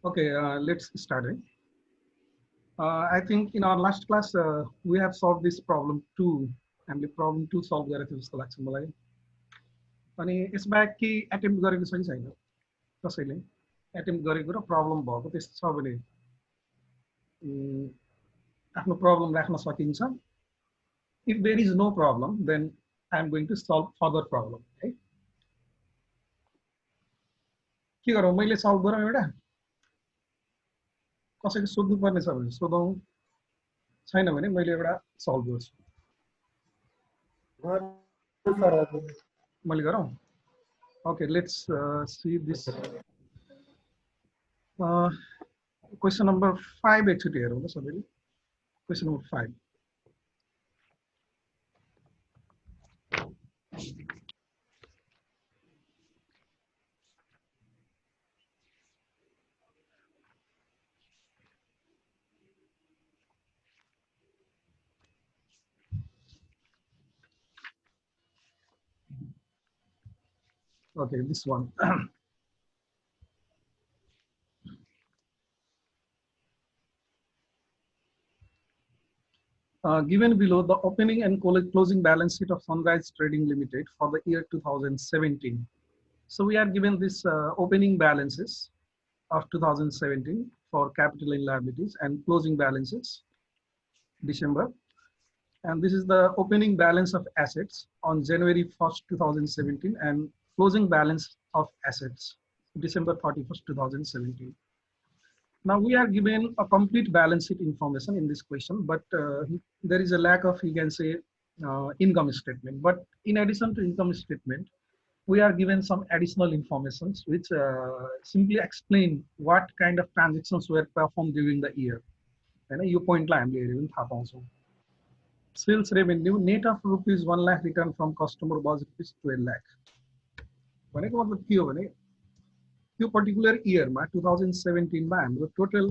Okay, let's start. I think in our last class, we have solved this problem two, and the problem two solve गरेको थियो जस्तो लाग्छ मलाई अनि यसबाहेक के एटेम्प्ट गरेको छ कि छैन कसैले एटेम्प्ट गरेको र प्रब्लम भएको त्यस्तो छ भने आफ्नो प्रब्लम राख्न सकिन्छ if there is no problem then I am going to solve further problem है के गरौँ मैले सल्भ गरौँ एउटा कसैले सोध्नु पर्ने छ भने सोधौँ छैन भने मैले एउटा सल्भ गर्छु मैले गरौँ okay let's see this question number 5 actually हेरौँ ल सबैले question number 5 Okay, this one. Given below the opening and closing balance sheet of Sunrise Trading Limited for the year 2017. So we are given this opening balances of 2017 for capital and liabilities and closing balances December. And this is the opening balance of assets on January 1st, 2017 and closing balance of assets December 31st, 2017. Now we are given a complete balance sheet information in this question, but there is a lack of, you can say, income statement. But in addition to income statement, we are given some additional informations which simply explain what kind of transactions were performed during the year. And you point line sales revenue net of rupees 1 lakh return from customer was rupees 12 lakh. भनेको मतलब के हो भने त्यो particular इयरमा 2017 मा हाम्रो total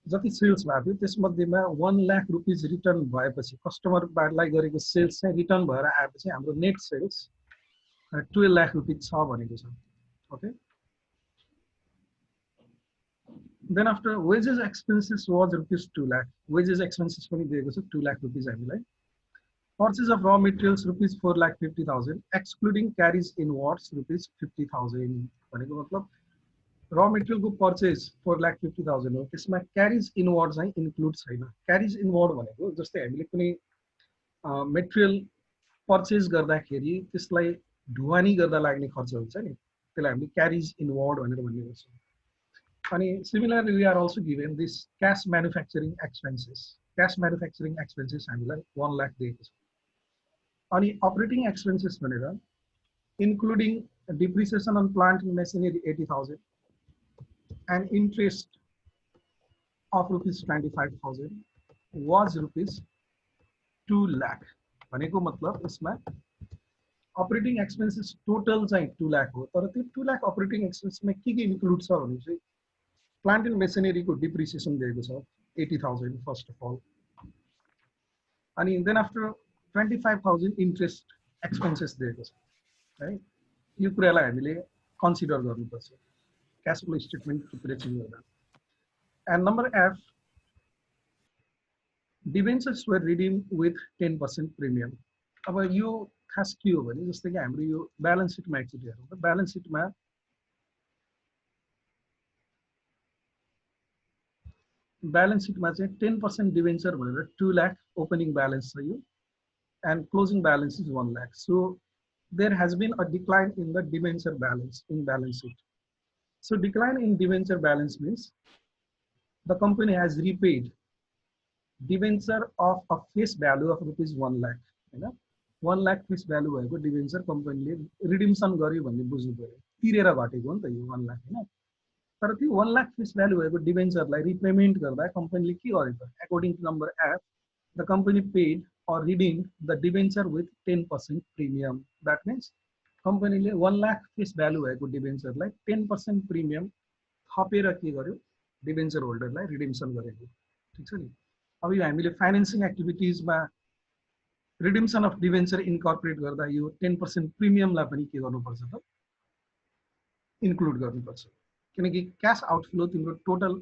जति सेल्स भएको थियो त्यसमध्येमा 1 लाख रुपीज रिटर्न भएपछि कस्टमरलाई गरेको सेल्स चाहिँ रिटर्न भएर आएपछि हाम्रो नेट सेल्स 12 लाख रुपीज छ भनेको छ. Okay, then after wages expenses was rupees 2 lakh. Wages expenses पनि दिएको छ 2 lakh rupees हामीलाई. Purchase of raw materials rupees 4 lakh 50,000 excluding carries inwards rupees 50,000 भनेको मतलब raw material को purchase 4 lakh 50,000 हो. त्यसमा carries inwards चाहिँ include छैन. Carries inward भनेको जस्तै हामीले कुनै material purchase गर्दाखेरि त्यसलाई ढुवानी गर्दा लाग्ने खर्च हुन्छ नि, त्यसलाई हामीले carries inward भनेर भन्ने गर्छौँ. अनि similarly we are also given this cash manufacturing expenses. Cash manufacturing expenses हामीलाई 1 lakh दिएको छ. अनि operating expenses भनेर including depreciation on plant and machinery 80,000 and interest of rupees 25,000 was rupees 2 lakh. भनेको मतलब यसमा operating expenses total चाहिँ 2 lakh हो. तर त्यो 2 lakh operating expenses मा के include छ भने चाहिँ plant and machinery को depreciation दिएको छ 80,000 first of all. And then after 25,000 interest expenses दिएको छ है. यो कुरालाई हामीले कन्सिडर गर्नुपर्छ क्याश फ्लो स्टेटमेन्ट प्रिपरेसन गर्दा. And number F, debentures were redeemed with 10% premium. अब यो खास के हो भने जस्तै कि हाम्रो यो ब्यालेन्स सिटमा एकचोटि हेरौँ त. ब्यालेन्स सिटमा चाहिँ 10% डिबेन्चर भनेर 2 लाख ओपनिङ ब्यालेन्स छ यो and closing balance is 1 lakh. So there has been a decline in the debenture balance in balance sheet. So decline in debenture balance means the company has repaid debenture of a face value of rupees 1 lakh. You know, 1 lakh face value भएको debenture company redemption गर्यो भन्ने बुझ्नु पर्यो. तिरेर घटेको हो नि त यो 1 lakh हैन. तर त्यो 1 lakh face value भएको डिबेन्चरलाई रिपेमेन्ट गर्दा कम्पनीले के गर्यो त? According to number F, the company paid or redeemed the debenture with 10% premium. That means company ले 1 lakh face value भएको डिबेन्चरलाई 10% premium थपेर के गर्यो? डिबेन्चर होल्डरलाई रिडेम्सन गरेको. ठीक छ नि. अब यो हामीले फाइनान्सिङ एक्टिभिटिजमा रिडेम्सन अफ डिबेन्चर इन्कर्पोरेट गर्दा यो 10% प्रिमियमलाई पनि के गर्नुपर्छ त? इन्क्लुड गर्नुपर्छ. किनकि क्याश आउटफ्लो तिम्रो टोटल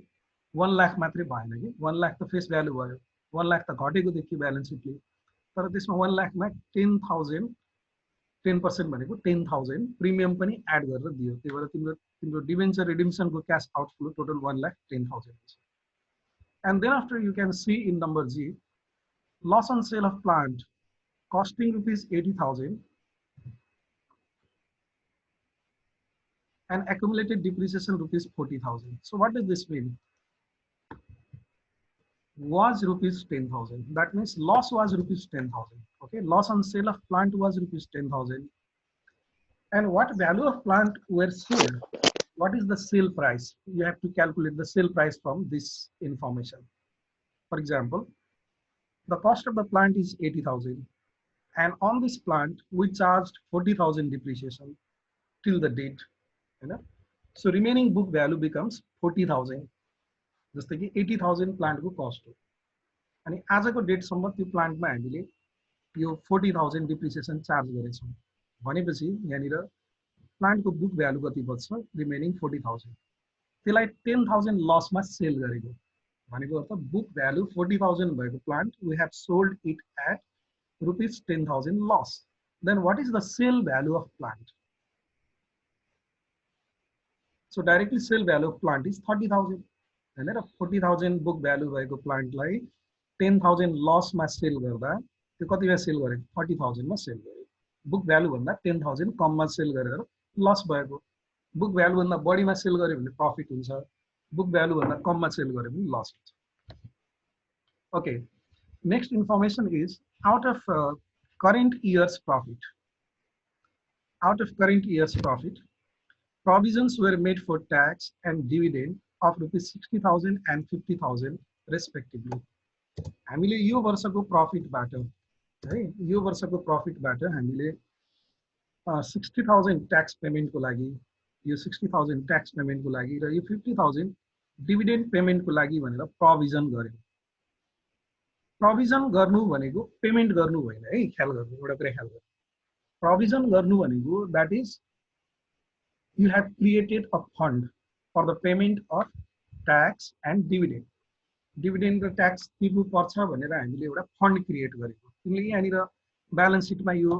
1 लाख मात्रै भएन कि. 1 लाख त फेस भ्यालु भयो. 1 लाख त घटेको देखियो ब्यालेन्स सिटले. तर त्यसमा 1 लाखमा 10,000 10% भनेको 10,000 प्रिमियम पनि एड गरेर दियो. त्यही भएर तिम्रो डिबेन्चर रिडेम्सनको क्याश आउटफ्लो टोटल 1,10,000 छ. And then after you can see in number G, loss on sale of plant costing rupees 80,000 and accumulated depreciation rupees 40,000. So what does this mean? Was rupees 10,000. That means loss was rupees 10,000. Okay, loss on sale of plant was rupees 10,000. And what value of plant were sold? What is the sale price? You have to calculate the sale price from this information. For example, the cost of the plant is 80,000. And on this plant, we charged 40,000 depreciation till the date. You know? So remaining book value becomes 40,000. जस्तै कि 80,000 प्लान्टको cost हो. अनि आजको डेटसम्म त्यो प्लान्टमा हामीले यो 40,000 depreciation charge गरेछौँ भनेपछि यहाँनिर प्लान्टको बुक भ्यालु कति बच्छ रिमेनिङ 40,000 त्यसलाई 10,000 लसमा सेल गरेको भनेको अर्थ बुक भ्यालु 40,000 भएको plant we have sold it at rupees 10,000 loss then what is the sale value of plant so directly sale value of plant is 30,000 हैन र 40,000 बुक भ्यालु भएको प्लान्टलाई 10,000 लसमा sale गर्दा त्यो कतिमा सेल गरेको 40,000 मा सेल गर्यो बुक भ्यालु भन्दा 10,000 कममा सेल गरेर लस भएको बुक भ्यालु भन्दा बढीमा सेल गर्यो भने प्रफिट हुन्छ बुक भ्यालु भन्दा कममा सेल गर्यो भने लस हुन्छ okay next information is out of current year's profit provisions were made for tax and dividend of rupees 60,000 and 50,000 respectively हामीले यो वर्षको प्रफिटबाट है यो वर्षको प्रफिटबाट हामीले 60,000 ट्याक्स पेमेन्टको लागि यो 60,000 ट्याक्स पेमेन्टको लागि र यो 50,000 डिभिडेन्ड पेमेन्टको लागि भनेर प्रोभिजन गर्यौं प्रोभिजन गर्नु भनेको पेमेन्ट गर्नु होइन है ख्याल गर्नु एउटा कुरा ख्याल गर्नु प्रोभिजन गर्नु भनेको that is you have created a fund for the payment of tax and dividend dividend र ट्याक्स तिर्नु पर्छ भनेर हामीले एउटा फन्ड क्रिएट गरेको तिमीले यहाँनिर ब्यालेन्स सिटमा यो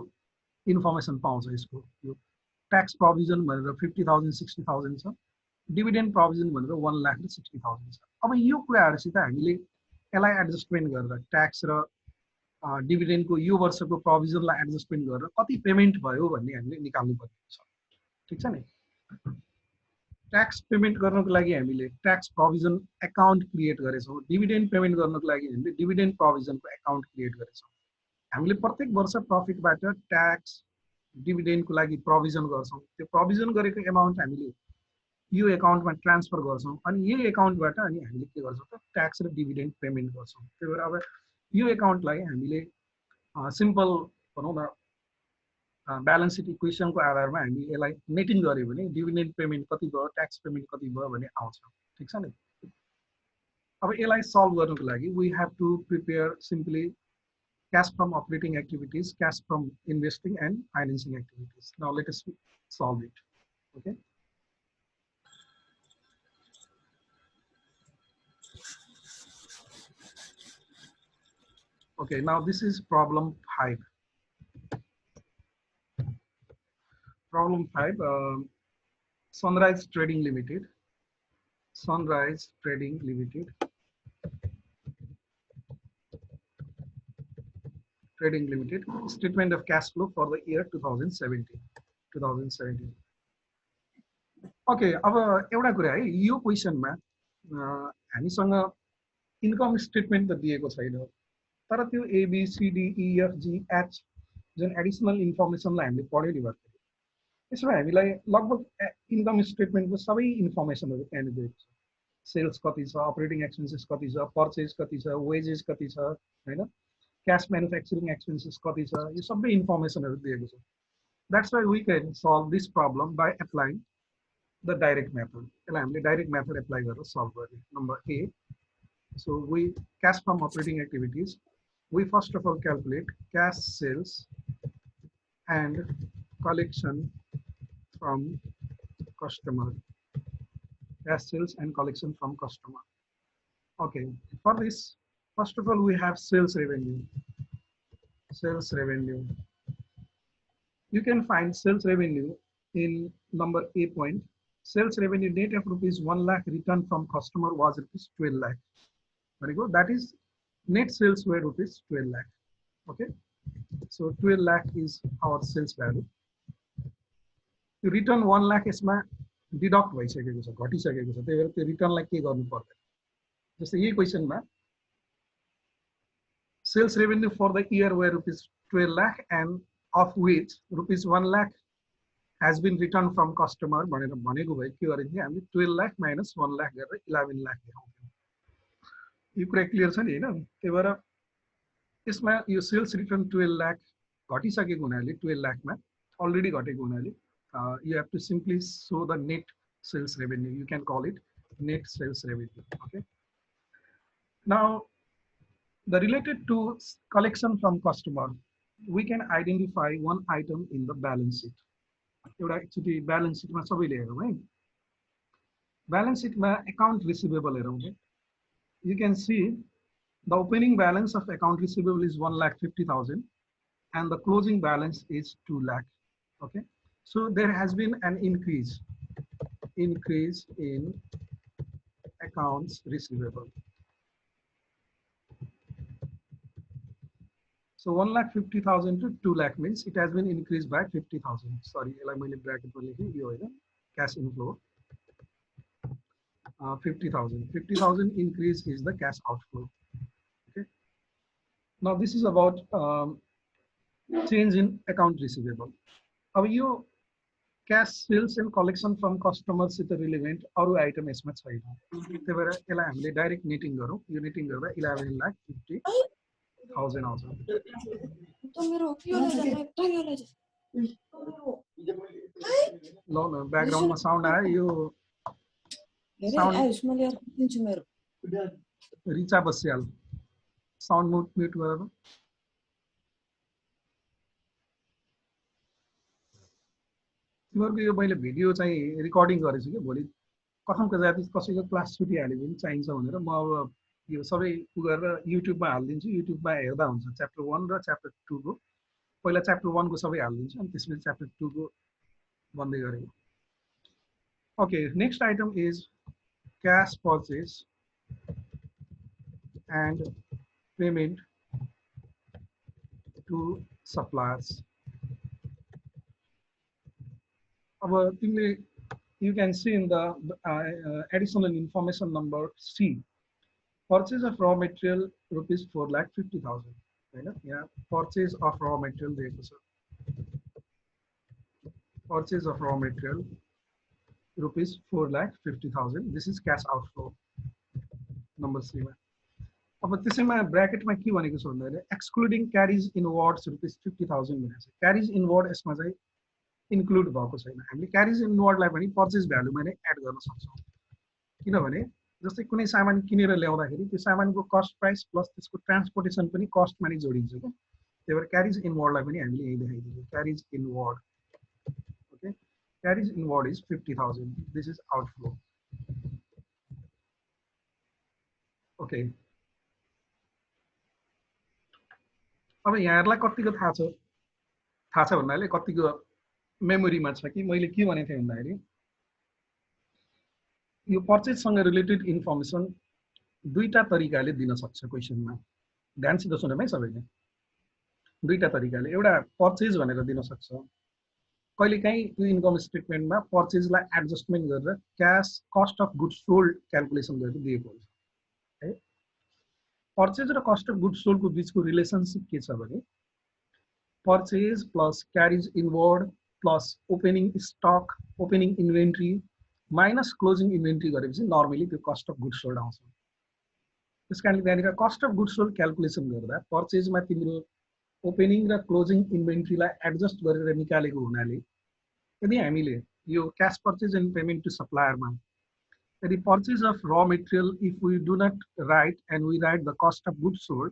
इन्फर्मेसन पाउँछ यसको यो ट्याक्स प्रोभिजन भनेर 50,000 60,000 छ डिभिडेन्ड प्रोभिजन भनेर 1 लाख र 60,000 छ अब यो कुराहरुसित हामीले यसलाई एडजस्टमेन्ट गरेर ट्याक्स र डिभिडेन्डको यो वर्षको प्रोभिजनलाई एडजस्टमेन्ट गरेर कति पेमेन्ट भयो भन्ने हामीले निकाल्नु पर्ने छ ठीक छ नि ट्याक्स पेमेन्ट गर्नको लागि हामीले ट्याक्स प्रोभिजन अकाउन्ट क्रिएट गरेछौं डिभिडेन्ड पेमेन्ट गर्नको लागि हामीले डिभिडेन्ड प्रोभिजनको अकाउन्ट क्रिएट गरेछौं हामीले प्रत्येक वर्ष प्रफिटबाट ट्याक्स डिभिडेन्डको लागि प्रोभिजन गर्छौं त्यो प्रोभिजन गरेको अमाउन्ट हामीले यो अकाउन्टमा ट्रान्सफर गर्छौं अनि यही अकाउन्टबाट अनि हामीले के गर्छौं त ट्याक्स र डिभिडेन्ड पेमेन्ट गर्छौं त्यही भएर अब यो अकाउन्टलाई हामीले सिम्पल भनौं न ब्यालेन्स सिट इक्वेसनको आधारमा हामी यसलाई नेटिङ गर्यो भने डिभिडेन्ड पेमेन्ट कति भयो ट्याक्स पेमेन्ट कति भयो भन्ने आउँछ ठीक छ नि अब यसलाई सल्भ गर्नको लागि we have to prepare simply cash from operating activities, cash from investing and financing activities. Now let us solve it. Okay. Okay, now this is problem 5. Problem 5, Sunrise Trading Limited. Sunrise Trading Limited. Trading Limited. Statement of cash flow for the year 2017. Okay, अब एउटा कुरा है यो क्वेशनमा हामीसँग income statement त दिएको छैन तर त्यो A B C D E F G H जुन एडिसनल इन्फर्मेसनलाई हामीले पढ्यो नि भर्खर त्यसमा हामीलाई लगभग इन्कम स्टेटमेन्टको सबै इन्फर्मेसनहरु त्यहाँ दिएको छ सेल्स कति छ अपरेटिङ एक्सपेन्सेस कति छ पर्चेज कति छ वेजेस कति छ हैन क्याश मैन्युफैक्चरिङ एक्सपेन्सेस कति छ यो सबै इन्फर्मेसनहरु दिएको छ that's why we can solve this problem by applying the direct method यसलाई हामीले डाइरेक्ट मेथड एप्लाई गरेर सल्भ गर्ने number A so we cash from operating activities we first of all calculate cash sales and collection from customer cash sales and collection from customer okay for this first of all we have sales revenue you can find sales revenue in number A point sales revenue net of rupees 1 lakh return from customer was rupees 12 lakh very good that is net sales were rupees 12 lakh okay so 12 lakh is our sales value return 1 lakh यसमा deduct भइसकेको छ घटिसकेको छ त्यही भएर त्यो रिटर्नलाई के गर्नु पर्दैन जस्तै यही क्वेशनमा sales revenue for the year were rupees 12 lakh and of which rupees 1 lakh has been returned from customer भनेर भनेको भए के गर्ने थियो हामीले 12 lakh minus 1 lakh गरेर 11 lakh लेखाउँथ्यौं यो कुरा क्लियर छ नि हैन त्यही भएर यसमा यो सेल्स रिटर्न 12 lakh घटिसकेको हुनाले 12 lakh मा अलरेडी घटेको हुनाले you have to simply show the net sales revenue you can call it net sales revenue okay now the related to collection from customer we can identify one item in the balance sheet एउटा एकचोटि balance सिटमा सबैले हेरौँ है। Balance सिटमा account receivable हेरौँ है। You can see the opening balance of account receivable is 1,50,000 and the closing balance is 2 lakh. Okay, so there has been an increase in accounts receivable. So 1,50,000 to 2 lakh means it has been increased by 50,000. Sorry, bracket cash inflow. 50,000. 50,000 increase is the cash outflow. Okay. Now this is about change in account receivable. अब यो cash sales and collection from customers सित relevant अरू item यसमा छैन, त्यही भएर यसलाई हामीले डाइरेक्ट नेटिङ गरौँ। यो नेटिङ गर्दा 11,50,000 आउँछ। ल न ब्याकग्राउन्डमा साउन्ड आयो, यो sound Richa Basyal sound mute गरेर। तिमीहरूको यो मैले भिडियो चाहिँ रेकर्डिङ गरेछु कि भोलि कथमको जाति कसैको क्लास छुटिहाल्यो भने चाहिन्छ भनेर म अब यो सबै गरेर युट्युबमा हालिदिन्छु। युट्युबमा हेर्दा हुन्छ च्याप्टर 1 र च्याप्टर 2 को। पहिला च्याप्टर 1 को सबै हालिदिन्छु अनि त्यसपछि च्याप्टर 2 को भन्दै गरेको। Okay, next item is cash purchase and payment to suppliers. अब तिमीले you can see in the additional information number C, purchase of raw material rupees 4,50,000. Yeah, purchase of raw material. Purchase of raw material rupees 4,50,000. This is cash outflow. Number C. अब त्यसैमा ब्र्याकेटमा के भनेको छ भन्दाखेरि excluding क्यारिज inwards rupees 50,000 भनेको छ। क्यारिज inward यसमा चाहिँ इन्क्लुड भएको छैन। हामीले क्यारिज इनवर्डलाई पनि पर्चेज भ्यालुमा नै एड गर्न सक्छौँ। किनभने जस्तै कुनै सामान किनेर ल्याउँदाखेरि त्यो सामानको कस्ट प्राइस प्लस त्यसको ट्रान्सपोर्टेसन पनि कस्टमा नै जोडिन्छ क्या। त्यही भएर क्यारिज इनवर्डलाई पनि हामीले यही देखाइदिन्छौँ, carriage inward. Okay, carriage inward is 50,000. This is outflow. Okay, अब यहाँहरूलाई कतिको थाहा छ भन्नाले कतिको मेमोरीमा छ कि मैले के भनेको थिएँ भन्दाखेरि यो पर्चेजसँग रिलेटेड इन्फर्मेसन दुईटा तरिकाले दिन सक्छ क्वेसनमा। ध्यानसित सुनौँ है सबैले। दुईटा तरिकाले, एउटा पर्चेज भनेर दिन सक्छ, कहिलेकाहीँ यो इन्कम स्टेटमेन्टमा पर्चेजलाई एडजस्टमेन्ट गरेर cash cost of goods sold calculation गरेर दिएको हुन्छ है। पर्चेज र कस्ट अफ गुड्स सोल्डको बिचको रिलेसनसिप के छ भने purchase plus carriage inward plus opening stock, opening inventory minus closing inventory गरेपछि नर्मली त्यो कस्ट अफ गुड्स सोल्ड आउँछ। त्यस कारणले त्यहाँनिर cost of goods sold calculation गर्दा पर्चेजमा तिम्रो ओपनिङ र क्लोजिङ इन्भेन्ट्रीलाई एडजस्ट गरेर निकालेको हुनाले यदि हामीले यो cash purchase and payment to सप्लायरमा यदि purchase of raw material if we do not write and we write the cost of goods sold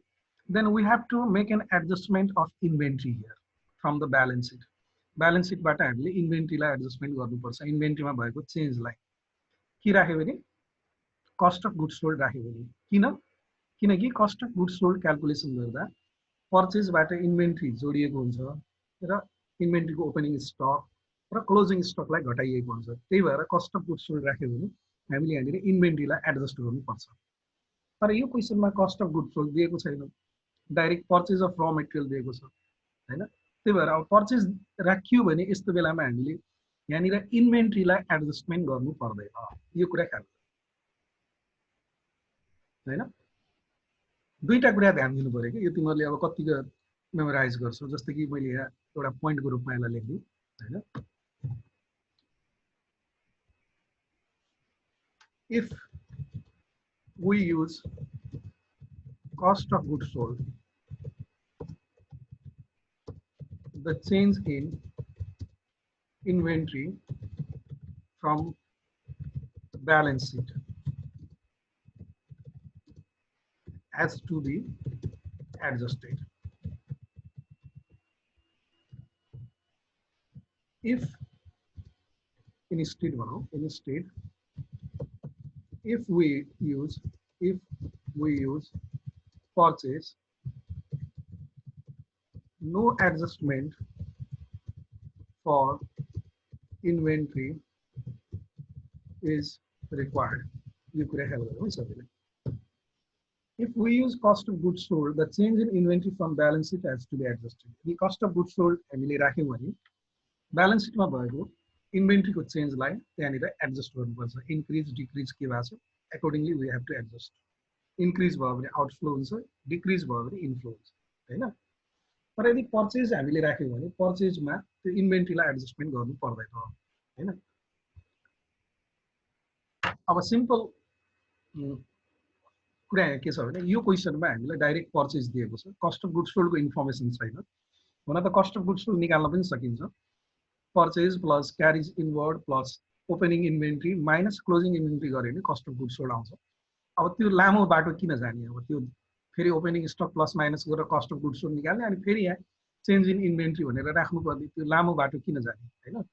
then we have to make an adjustment of inventory here from the balance sheet. Balance सिटबाट हामीले इन्भेन्ट्रीलाई adjustment गर्नुपर्छ। इन्भेन्ट्रीमा भएको चेन्जलाई के राख्यो भने cost of goods sold राख्यो भने। किनकि cost of goods sold calculation गर्दा पर्चेजबाट इन्भेन्ट्री जोडिएको हुन्छ र इन्भेन्ट्रीको ओपनिङ स्टक र क्लोजिङ स्टकलाई घटाइएको हुन्छ। त्यही भएर कस्ट अफ गुड्स सोल्ड राख्यो भने हामीले यहाँनिर इन्भेन्ट्रीलाई एडजस्ट गर्नुपर्छ। तर यो क्वेसनमा कस्ट अफ गुड्स सोल्ड दिएको छैन, direct purchase of raw material दिएको छ होइन। त्यही भएर अब पर्चेज राखियो भने यस्तो बेलामा हामीले यहाँनिर इन्भेन्ट्रीलाई एडजस्टमेन्ट गर्नु पर्दैन, यो कुरा ख्याल होइन। दुईटा कुरा ध्यान दिनु पर्यो कि यो तिमीहरूले अब कतिको मेमोराइज गर्छौ। जस्तै कि मैले यहाँ एउटा पोइन्टको रूपमा यसलाई लेख्दिएँ होइन। If we use cost of goods sold, the change in inventory from balance sheet has to be adjusted. If instead भनौँ, instead if we use purchase, no adjustment for inventory is required. You could have if we use cost of goods sold, the change in inventory from balance sheet has to be adjusted. The cost of goods sold हामीले राख्यौं भने balance sheet मा भएको inventory को change लाई त्यहाँनिर adjust गर्नुपर्छ. Increase decrease के भएको छ, accordingly we have to adjust. Increase भयो भने outflow हुन्छ, decrease भयो भने inflow हुन्छ, हैन? तर यदि purchase हामीले राख्यौं भने purchase मा त्यो inventory लाई adjustment गर्नु पर्दैन, हैन? अब simple कुरा के छ भने यो क्वेशनमा हामीलाई डाइरेक्ट पर्चेज दिएको छ, कस्ट अफ गुड्स सोल्ड को इन्फर्मेसन छैन। हुन त कस्ट अफ गुड्स सोल्ड निकाल्न पनि सकिन्छ, purchase plus carriage inward plus opening inventory minus closing inventory गरे भने कस्ट अफ गुड्स सोल्ड आउँछ। अब त्यो लामो बाटो किन जाने, अब त्यो फेरि ओपनिङ स्टक प्लस माइनस गरेर कस्ट अफ गुड्स सोल्ड निकाल्ने अनि फेरि यहाँ चेन्ज इन इन्भेन्ट्री भनेर राख्नुपर्ने, त्यो लामो बाटो किन जाने, हैन?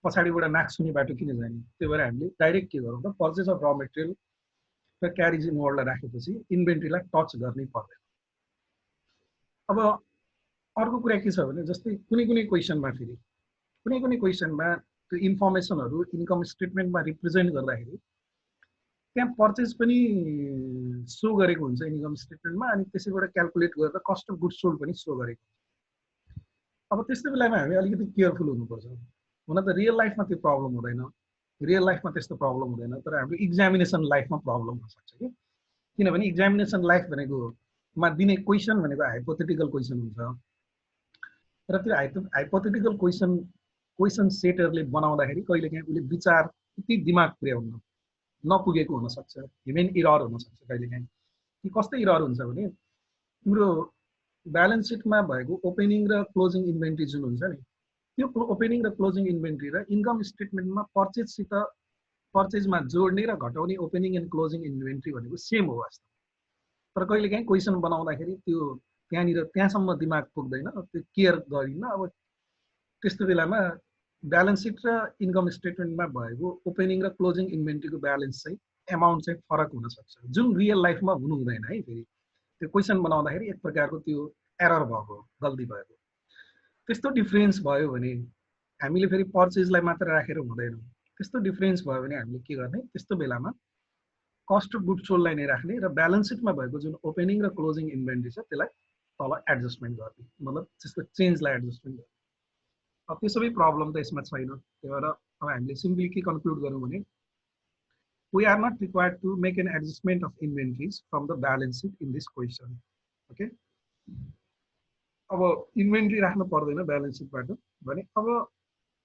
पछाडिबाट नाक्सुने बाटो किन जाने? त्यही भएर हामीले डाइरेक्ट के गरौँ त, पर्चेज अफ र मेटेरियल र क्यारिज इनवर्डलाई राखेपछि इन्भेन्ट्रीलाई टच गर्नै पर्दैन। अब अर्को कुरा के छ भने जस्तै कुनै कुनै क्वेशनमा फेरि कुनै क्वेशनमा त्यो इन्फर्मेसनहरू इन्कम स्टेटमेन्टमा रिप्रेजेन्ट गर्दाखेरि त्यहाँ पर्चेज पनि सो गरेको हुन्छ इन्कम स्टेटमेन्टमा, अनि त्यसैबाट क्याल्कुलेट गरेर कस्ट अफ गुड्स सोल्ड पनि सो गरेको हुन्छ। अब त्यस्तो बेलामा हामी अलिकति केयरफुल हुनुपर्छ। हुन त रियल लाइफमा त्यो प्रब्लम हुँदैन, रियल लाइफमा त्यस्तो प्रब्लम हुँदैन, तर हाम्रो एक्जामिनेसन लाइफमा प्रब्लम हुन सक्छ कि, किनभने एक्जामिनेसन लाइफ भनेको मा दिने क्वेशन भनेको हाइपोथेटिकल क्वेशन हुन्छ र त्यो हाइपोथेटिकल क्वेशन सेटरले बनाउँदाखेरि कहिलेकाहीँ उसले विचार त्यति दिमाग पुर्याउन नपुगेको हुन सक्छ, ह्युमन इरर हुन सक्छ कहिलेकाहीँ। कि कस्तो इरर हुन्छ भने तिम्रो ब्यालेन्स सिटमा भएको ओपनिङ र क्लोजिङ इन्भेन्ट्री जुन हुन्छ नि, त्यो ओपनिङ र क्लोजिङ इन्भेन्ट्री र इन्कम स्टेटमेन्टमा पर्चेजमा जोड्ने र घटाउने ओपनिङ एन्ड क्लोजिङ इन्भेन्ट्री भनेको सेम हो वास्तव। तर कहिलेकाहीँ क्वेसन बनाउँदाखेरि त्यो त्यहाँसम्म दिमाग पुग्दैन, त्यो केयर गरिन्न। अब त्यस्तो बेलामा ब्यालेन्स सिट र इन्कम स्टेटमेन्टमा भएको ओपनिङ र क्लोजिङ इन्भेन्ट्रीको ब्यालेन्स चाहिँ एमाउन्ट चाहिँ फरक हुन सक्छ, जुन रियल लाइफमा हुनु हुँदैन है। फेरि त्यो क्वेसन बनाउँदाखेरि एक प्रकारको त्यो एरर भएको, गल्ती भएको, त्यस्तो डिफरेन्स भयो भने हामीले फेरि पर्चेजलाई मात्र राखेर हुँदैन। त्यस्तो डिफरेन्स भयो भने हामीले के गर्ने, त्यस्तो बेलामा कस्ट अफ गुड्स सोल्डलाई नै राख्ने र ब्यालेन्स सिटमा भएको जुन ओपनिङ र क्लोजिङ इन्भेन्ट्री छ त्यसलाई तल एडजस्टमेन्ट गर्ने, मतलब त्यसको चेन्जलाई एडजस्टमेन्ट गर्ने। अब त्यो सबै प्रब्लम त यसमा छैन। त्यही भएर अब हामीले सिम्पली के कन्क्लुड गरौँ भने we are not required to make an adjustment of inventories from the balance sheet in this question. Okay, अब इन्भेन्ट्री राख्नु पर्दैन ब्यालेन्स सिटबाट भने अब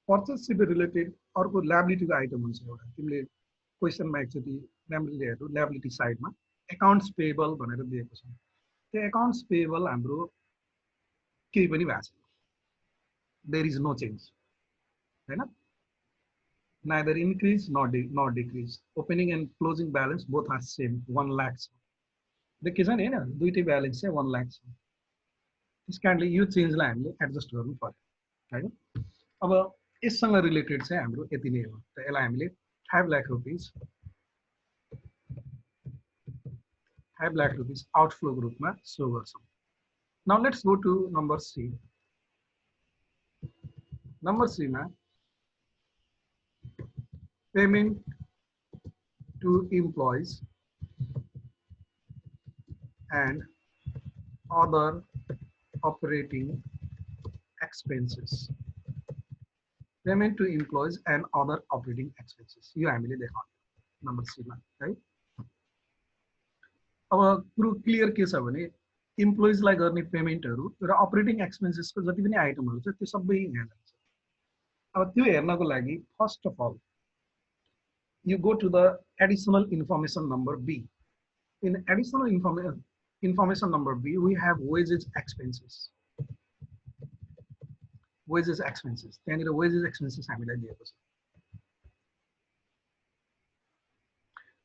पर्चेजसित रिलेटेड अर्को ल्याबिलिटीको आइटम हुन्छ एउटा, तिमीले क्वेसनमा एकचोटि ल्याबिलिटी हेर्नु, ल्याबिलिटी साइडमा एकाउन्ट्स पेएबल भनेर दिएको छ। त्यो एकाउन्ट्स पेएबल हाम्रो केही पनि भएको छैन, देयर इज नो चेन्ज, हैन? neither increase nor decrease. Opening and closing balance both are same, 1 lakh. देखिन्छ नि हैन, दुईटै ब्यालेन्स चाहिँ 1 लाख छ। त्यस कारणले यो चेन्जलाई हामीले एडजस्ट गर्नु पर्यो, हैन? अब यससँग रिलेटेड चाहिँ हाम्रो यति नै हो। त यसलाई हामीले 5 लाख रुपीस आउटफ्लो ग्रुपमा सो गर्छौँ। Now let's go to number C. Number C मा payment to employees and other operating expenses. Payment to employees and other operating expenses. यो हामीले देखाउने नम्बर सी मा है। अब कुरो क्लियर के छ भने इम्प्लोइजलाई गर्ने पेमेन्टहरू र अपरेटिङ एक्सपेन्सेसको जति पनि आइटमहरू छ त्यो सबै यहाँ जान्छ। अब त्यो हेर्नको लागि first of all you go to the additional information number B. In additional information number B, we have wages expenses. Wages expenses. त्यहाँनिर wages expenses हामीलाई दिएको छ।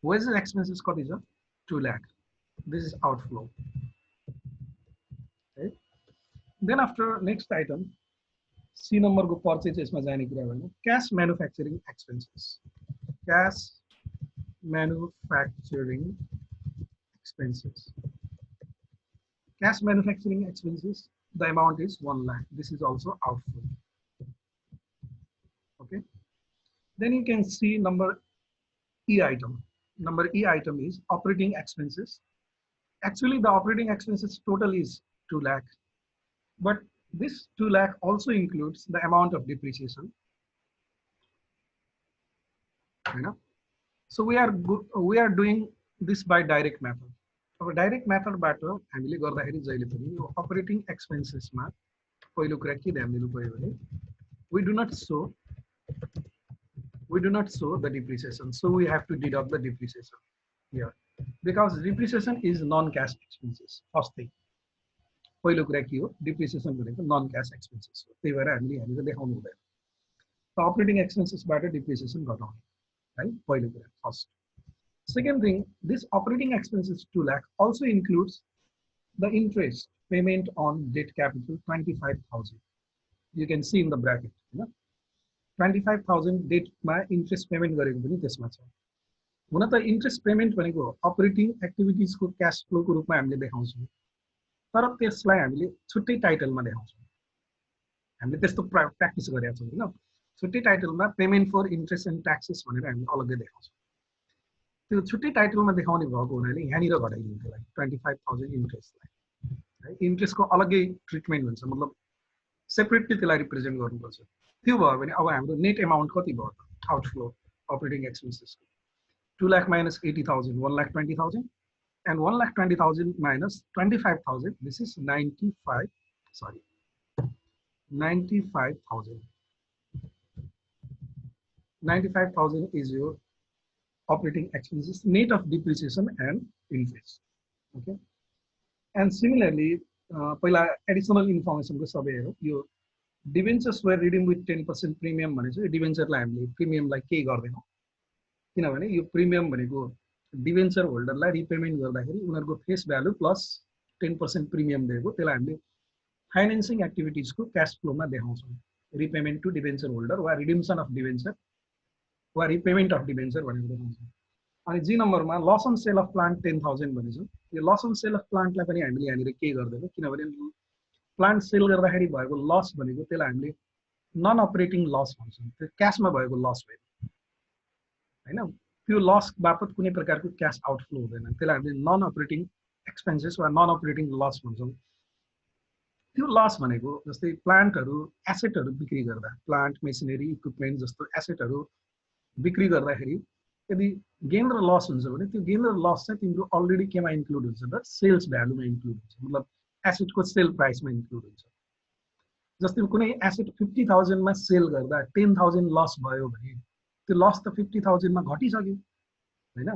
Wages expenses कति छ? 2 lakh. This is outflow. Okay. Then after next item, C number को purchase में जाने की रहेगा cash manufacturing expenses. Cash manufacturing expenses. Cash manufacturing expenses. The amount is 1 lakh. This is also outflow. Okay. Then you can see number E item. Number E item is operating expenses. Actually, the operating expenses total is 2 lakh. But this 2 lakh also includes the amount of depreciation. You know? So we are doing this by direct method. Our direct method बाट हामीले गर्दाखेरि जहिले पनि यो operating expenses मा पहिलो कुरा के ध्यान दिनु पर्यो भने we do not show the depreciation, so we have to deduct the depreciation here because depreciation is non-cash expenses. First thing, पहिलो कुरा के हो, depreciation भनेको non-cash expenses हो, त्यही भएर हामीले यहाँनिर देखाउनु हुँदैन. So operating expenses बाट depreciation घटाउने, है, पहिलो कुरा first. Second thing, this operating expenses 2 lakh also includes the interest payment on debt capital 25,000. You can see in the bracket, you know, 25,000 debt मा interest payment गरेको पनि त्यसमा छ. हुन त interest payment भनेको operating activities को cash flow को रूपमा हामीले देखाउँछौँ. तर त्यसलाई हामीले छुट्टै टाइटलमा देखाउँछौँ. हामीले त्यस्तो प्र्याक्टिस गरेका छौँ हैन. छुट्टै टाइटलमा payment for interest and taxes भनेर हामी अलग्गै देखाउँछौँ. त्यो छुट्टै टाइटलमा देखाउने भएको हुनाले यहाँनिर घटाइदिनु त्यसलाई 25,000 इन्ट्रेस्टलाई, है. इन्ट्रेस्टको अलग्गै ट्रिटमेन्ट हुन्छ, मतलब सेपरेटली त्यसलाई रिप्रेजेन्ट गर्नुपर्छ. त्यो भयो भने अब हाम्रो नेट एमाउन्ट कति भयो त outflow operating एक्सपेन्सेसको 2 lakh minus 80,000 1,20,000 and 1,20,000 minus 25,000, this is 95,000. 95,000 is your operating expenses net of depreciation and interest. Okay, and similarly पहिला एडिसनल इन्फर्मेसनको सबै हेरौँ. यो डिबेन्चर्स वर रिडिङ विथ 10% प्रिमियम भनेको चाहिँ डिबेन्चरलाई हामीले प्रिमियमलाई केही गर्दैनौँ, किनभने यो प्रिमियम भनेको डिबेन्चर होल्डरलाई रिपेमेन्ट गर्दाखेरि उनीहरूको फेस भ्यालु प्लस 10% प्रिमियम दिएको, त्यसलाई हामीले फाइनेन्सिङ एक्टिभिटिजको क्यास फ्लोमा देखाउँछौँ. रिपेमेन्ट टु डिबेन्चर होल्डर वा रिडिम्सन अफ डिबेन्चर वा रिपेमेन्ट अफ डिबेन्चर भनेर देखाउँछौँ. अनि जी नम्बरमा loss on sale of plant 10,000 भनेछौँ. यो लस अन सेल अफ प्लान्टलाई पनि हामीले यहाँनिर केही गर्दैनौँ, किनभने प्लान्ट सेल गर्दाखेरि भएको लस भनेको त्यसलाई हामीले नन अपरेटिङ लस भन्छौँ. त्यो क्यासमा भएको लस होइन, हैन. त्यो लस बापत कुनै प्रकारको क्यास आउटफ्लो हुँदैन, त्यसलाई हामीले नन अपरेटिङ एक्सपेन्सेस वा नन अपरेटिङ लस भन्छौँ. त्यो लस भनेको जस्तै प्लान्टहरू एसेटहरू बिक्री गर्दा, प्लान्ट मेसिनरी इक्विपमेन्ट जस्तो एसेटहरू बिक्री गर्दाखेरि यदि गेन र लस हुन्छ भने त्यो गेन र लस चाहिँ तिम्रो अलरेडी केमा इन्क्लुड हुन्छ त सेल्स भ्यालुमा इन्क्लुड हुन्छ, मतलब एसेटको सेल प्राइसमा इन्क्लुड हुन्छ. जस्तै कुनै एसेट 50,000 मा सेल गर्दा 10,000 लस भयो भने त्यो लस त 50,000 मा घटिसक्यो, हैन.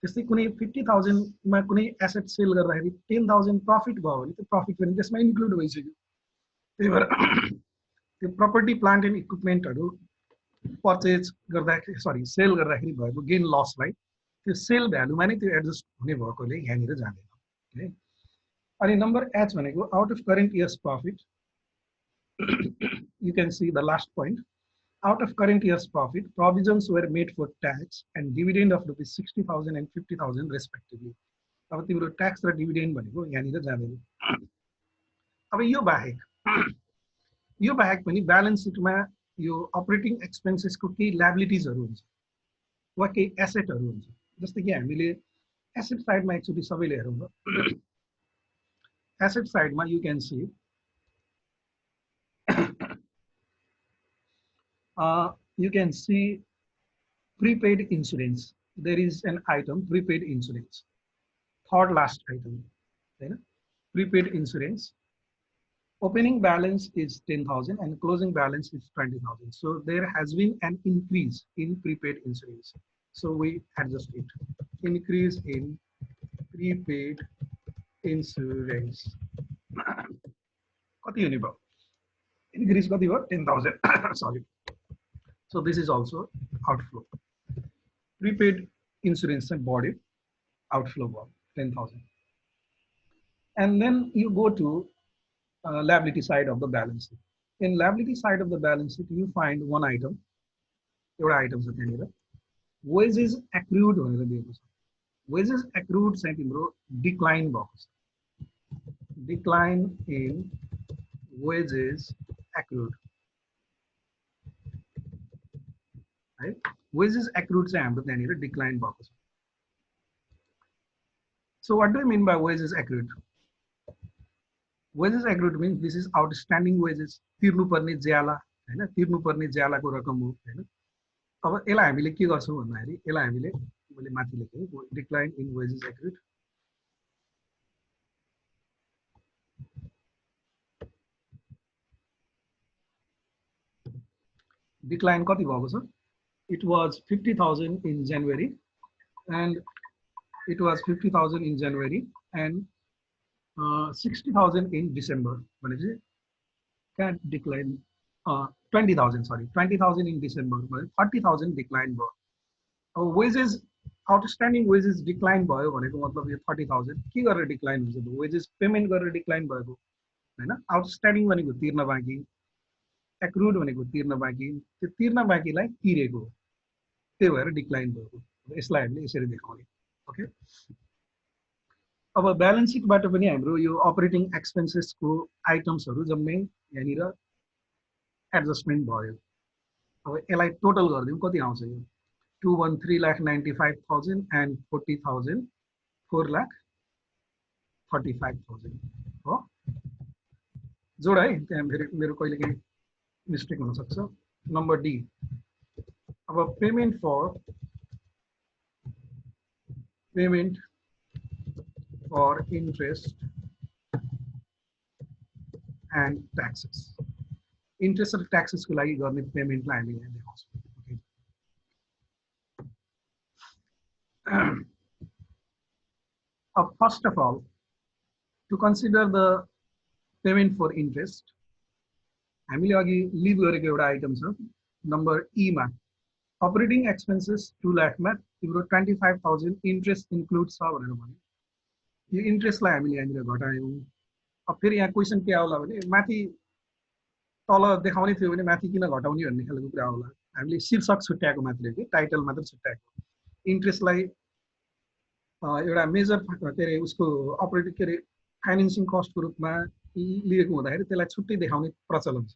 त्यस्तै कुनै 50,000 मा कुनै एसेट सेल गर्दाखेरि 10,000 प्रफिट भयो भने त्यो प्रफिट पनि त्यसमा इन्क्लुड भइसक्यो. त्यही भएर त्यो प्रपर्टी प्लान्ट एन्ड इक्विपमेन्टहरू पर्चेज गर्दाखेरि सेल गर्दाखेरि भएको गेन लसलाई त्यो सेल भ्यालुमा नै त्यो एडजस्ट हुने भएकोले यहाँनिर जाँदैन, है. अनि नम्बर एच भनेको out of current years profit. You can see the last point. Out of current year's profit, provisions were made for tax and dividend of rupees 60,000 and 50,000 respectively. अब तिम्रो ट्याक्स र डिभिडेन्ड भनेको यहाँनिर जाँदैन. अब यो बाहेक पनि ब्यालेन्स सिटमा यो अपरेटिङ एक्सपेन्सेसको केही ल्याबिलिटिजहरू हुन्छ वा केही एसेटहरू हुन्छ. जस्तै कि हामीले एसेट साइडमा एकचोटि सबैले हेरौँ न. एसेट साइडमा you can see you can see prepaid insurance. There is an item, prepaid insurance, third last item, right? Prepaid insurance. Opening balance is 10,000 and closing balance is 20,000. So there has been an increase in prepaid insurance. So we adjust it. Increase in prepaid insurance. कति हुने भयो? Increase कति भयो? 10,000. Sorry. So this is also outflow. Prepaid insurance and body outflow of 10,000. And then you go to liability side of the balance sheet. In liability side of the balance sheet, you find one item. Your items are there. Wages accrued भनेर दिएको छ. Wages accrued चाहिँ तिम्रो decline भएको छ. Decline in wages accrued. Right? Wages accrued चाहिँ हाम्रो त्यहाँनिर decline भएको छ. So what do you mean by wages accrued? Wages accrued means this is outstanding wages. तिर्नुपर्ने ज्याला हैन, तिर्नुपर्ने ज्यालाको रकम हो हैन. अब यसलाई हामीले के गर्छौं भन्दाखेरि यसलाई हामीले मैले माथि लेखेँ decline in wages accrued. Decline कति भएको छ? It was 50,000 in January and it was 50,000 in January and 60,000 in December. भनेपछि can decline 20,000 sorry 20,000 in December 40,000 decline भयो. Wages outstanding wages decline भयो भनेको मतलब यो 30,000 के गरेर decline हुन्छ त wages payment गरेर decline भएको हैन. outstanding भनेको तिर्न बाँकी, accrued भनेको तिर्न बाँकी, त्यो तिर्न बाँकीलाई तिरेको त्यही भएर decline भएको. यसलाई हामीले यसरी देखाउने. ओके. अब ब्यालेन्स सिटबाट पनि हाम्रो यो अपरेटिङ एक्सपेन्सेसको आइटम्सहरु जम्मै यहाँनिर एडजस्टमेन्ट भयो. अब यसलाई टोटल गर्दियौ कति आउँछ यो 2,13,95,000 and 40,000 4,35,000 हो. जोड है, त्यहाँ मेरो कहिलेकाहीँ मिस्टेक हुन सक्छ. Number D. अब payment for interest and taxes. Interest and taxes को लागि गर्ने पेमेन्टलाई हामी यहाँ देखाउँछौँ. Okay. First of all, to consider the payment for interest, हामीले अघि लिभ गरेको एउटा आइटम छ नम्बर ई मा अपरेटिङ एक्सपेन्सेस 2 लाख मा तिम्रो 25,000 इन्ट्रेस्ट इन्क्लुड छ भनेर भन्यो. यो इन्ट्रेस्टलाई हामीले यहाँनिर घटायौं. अब फेरि यहाँ क्वेशन के आउला भने माथि तल देखाउने थियो भने माथि किन घटाउने भन्ने खालको कुरा आउला. हामीले शीर्षक छुट्याएको मात्रै के टाइटल मात्र छुट्याएको. इन्ट्रेस्टलाई एउटा मेजर के रे उसको अपरेटिङ के रे फाइनान्सिङ कस्टको रूपमा लिएको हुँदाखेरि त्यसलाई छुट्टै देखाउने प्रचलन छ.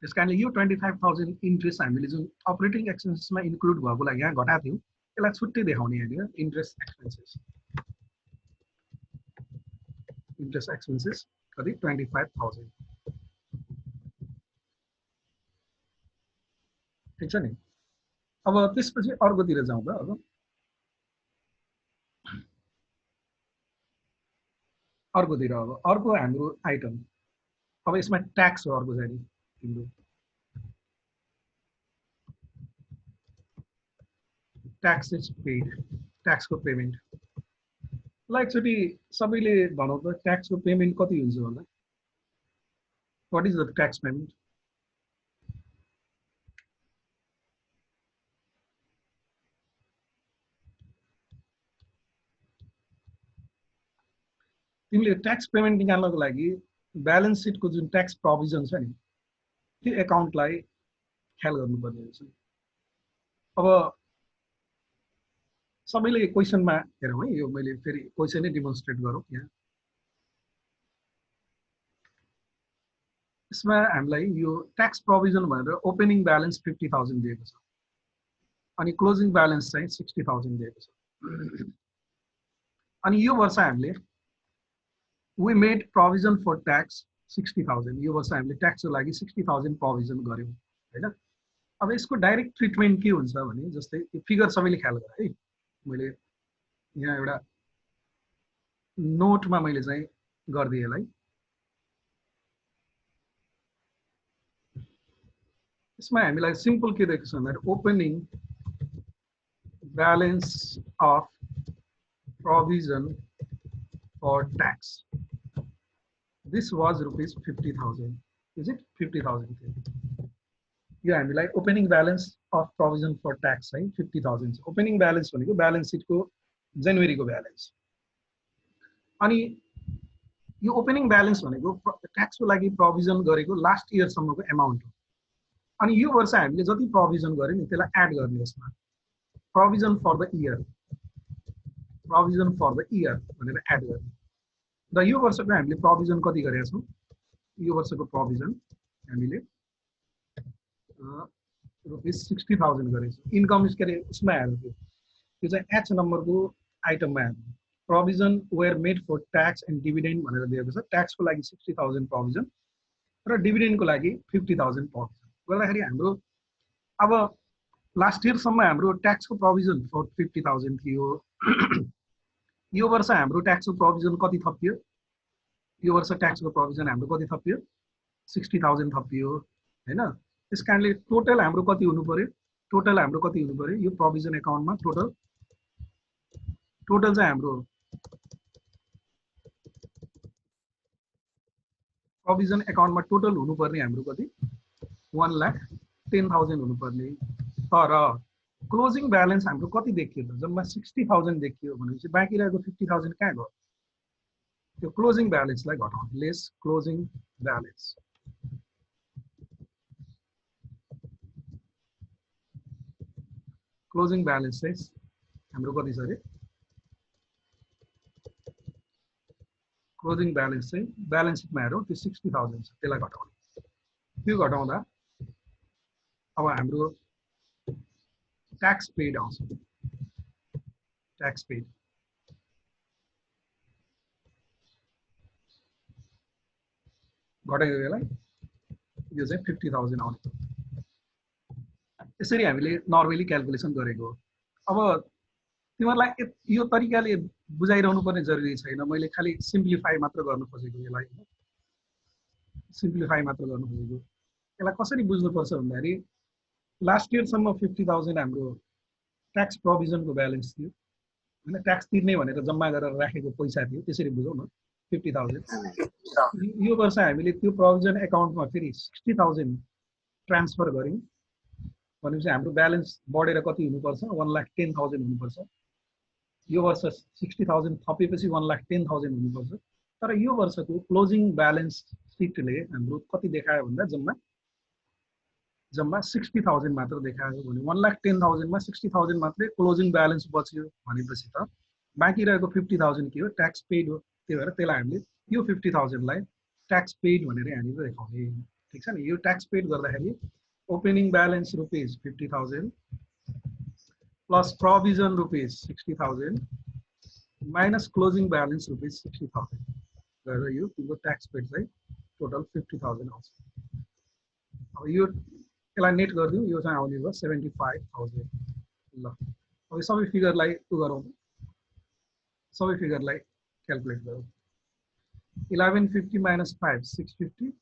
त्यसकारणले यो 25,000 इन्ट्रेस्ट हामीले जुन अपरेटिङ एक्सपेन्सेसमा इन्क्लुड भएको लागि यहाँ घटाएको थियौं त्यसलाई छुट्टै देखाउने यहाँनिर इन्ट्रेस्ट एक्सपेन्सेस कति 25,000. ठीक छ नि. अब त्यसपछि अर्कोतिर जाउँ त. अब अर्कोतिर अब अर्को हाम्रो आइटम अब यसमा ट्याक्स हो. अर्को चाहिँ तिम्रो taxes paid, tax को पेमेन्ट. ल एकचोटी सबैले भनौं त ट्याक्स को पेमेन्ट कति हुन्छ होला? What is the tax payment? तिमीले ट्याक्स पेमेन्ट निकाल्नको लागि ब्यालेन्स सिटको जुन ट्याक्स प्रोभिजन छ नि त्यो अकाउन्टलाई ख्याल गर्नुपर्ने हुन्छ. अब सबैले क्वेशनमा हेरौँ है. यो मैले फेरि क्वेशनै डेमोन्स्ट्रेट गरौँ यहाँ. यसमा हामीलाई यो ट्याक्स प्रोभिजन भनेर ओपनिङ ब्यालेन्स 50,000 दिएको छ अनि क्लोजिङ ब्यालेन्स चाहिँ 60,000 दिएको छ. अनि यो वर्ष हामीले we made provision for tax 60,000. यो वर्ष हामीले ट्याक्सको लागि 60,000 प्रोभिजन गर्यौं हैन. अब यसको डाइरेक्ट ट्रिटमेन्ट के हुन्छ भने जस्तै यो फिगर सबैले ख्याल गरे है. मैले यहाँ एउटा नोटमा मैले चाहिँ गर्दिए यसलाई. यसमा हामीलाई सिम्पल के देख्छ भन्दा opening balance of provision for tax. This was rupees 50,000. Is it 50,000? यो हामीलाई opening balance of provision for tax है 50,000. ओपनिङ ब्यालेन्स भनेको ब्यालेन्स सिटको जनवरीको ब्यालेन्स. अनि यो ओपनिङ ब्यालेन्स भनेको ट्याक्सको लागि प्रोभिजन गरेको लास्ट इयरसम्मको एमाउन्ट हो। अनि यो वर्ष हामीले जति प्रोभिजन गर्यो नि त्यसलाई एड गर्ने यसमा प्रोभिजन फर द इयर भनेर एड गर्ने। र यो वर्षको हामीले प्रोभिजन कति गरेका छौँ? यो वर्षको प्रोभिजन हामीले ₹60,000 गरेको छौँ। इन्कम के अरे उसमा आयो त्यो चाहिँ एच नम्बरको आइटममा आयो। Provision were made for tax and dividend भनेर दिएको छ। ट्याक्सको लागि 60,000 प्रोभिजन र डिभिडेन्डको लागि 50,000 प्रोभिजन गर्दाखेरि हाम्रो अब लास्ट इयरसम्म हाम्रो ट्याक्सको प्रोभिजन 50,000 थियो। यो वर्ष हाम्रो ट्याक्सको प्रोभिजन कति थपियो? यो वर्ष ट्याक्सको प्रोभिजन हाम्रो कति थपियो? 60,000 थपियो हैन। त्यस कारणले टोटल हाम्रो कति हुनु पर्यो? टोटल हाम्रो कति हुनु पर्यो? यो प्रोभिजन एकाउन्टमा टोटल चाहिँ हाम्रो प्रोभिजन एकाउन्टमा टोटल हुनुपर्ने हाम्रो कति? 1,10,000 हुनुपर्ने। तर क्लोजिङ ब्यालेन्स हाम्रो कति देखियो त? जम्मा 60,000 देखियो भनेपछि बाँकी रहेको 50,000 कहाँ गयो? त्यो क्लोजिङ ब्यालेन्सलाई घटाउनु, lace closing balance. Closing balance चाहिँ हाम्रो कति छ अरे? क्लोजिङ ब्यालेन्स चाहिँ ब्यालेन्स सिटमा हेरौँ, त्यो 60,000 छ, त्यसलाई घटाउनु। त्यो घटाउँदा अब हाम्रो ट्याक्स पेड आउँछ। ट्याक्स पेड घटाइदियो यसलाई, यो चाहिँ 50,000 आउँछ। यसरी हामीले नर्मली क्याल्कुलेसन गरेको हो। अब तिमीहरूलाई यो तरिकाले बुझाइरहनु पर्ने जरुरी छैन। मैले खालि सिम्प्लिफाई मात्र गर्न खोजेको यसलाई, सिम्प्लिफाई मात्र गर्न खोजेको। यसलाई कसरी बुझ्नुपर्छ भन्दाखेरि लास्ट इयरसम्म 50,000 हाम्रो ट्याक्स प्रोभिजनको ब्यालेन्स थियो हैन। ट्याक्स तिर्ने भनेर जम्मा गरेर राखेको पैसा थियो, त्यसरी बुझौँ न 50,000। यो वर्ष हामीले त्यो प्रोभिजन एकाउन्टमा फेरि 60,000 ट्रान्सफर गर्यौँ भनेपछि हाम्रो ब्यालेन्स बढेर कति हुनुपर्छ? 1,10,000 हुनुपर्छ। यो वर्ष 60,000 थपेपछि 1,10,000 हुनुपर्छ। तर यो वर्षको क्लोजिङ ब्यालेन्स सिटले हाम्रो कति देखायो भन्दा जम्मा 60,000 मात्र देखायो भने 1,10,000 मा 60,000 मात्रै क्लोजिङ ब्यालेन्स बच्यो भनेपछि त बाँकी रहेको 50,000 के हो? ट्याक्स पेड हो। त्यही भएर त्यसलाई हामीले यो 50,000 लाई ट्याक्स पेड भनेर यहाँनिर देखाउने। ठिक छ नि? यो ट्याक्स पेड गर्दाखेरि opening balance ₹50,000 plus provision ₹60,000 minus closing balance ₹60,000 गरेर यो तिम्रो ट्याक्स पेड चाहिँ टोटल 50,000 आउँछ। अब यो यसलाई नेट गरिदिउँ, यो चाहिँ आउने भयो 75,000। ल अब सबै फिगरलाई उ गरौँ, सबै फिगरलाई क्याल्कुलेट गरौँ। 1150 माइनस 5 650,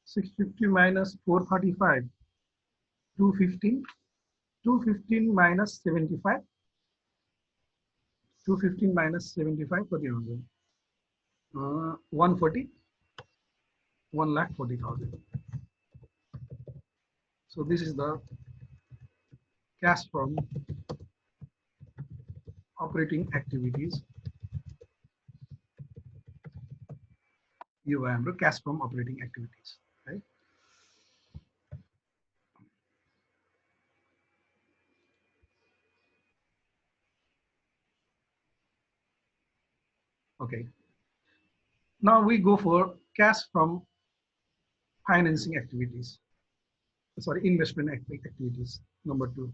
650 माइनस 435 215, 215 माइनस 75, 215 माइनस 75 कति हुन्छ? 140, 1,40,000. So this is the cash from operating activities. You have cash from operating activities, right? Okay. Now we go for cash from financing activities. Sorry, investment activities. Number 2.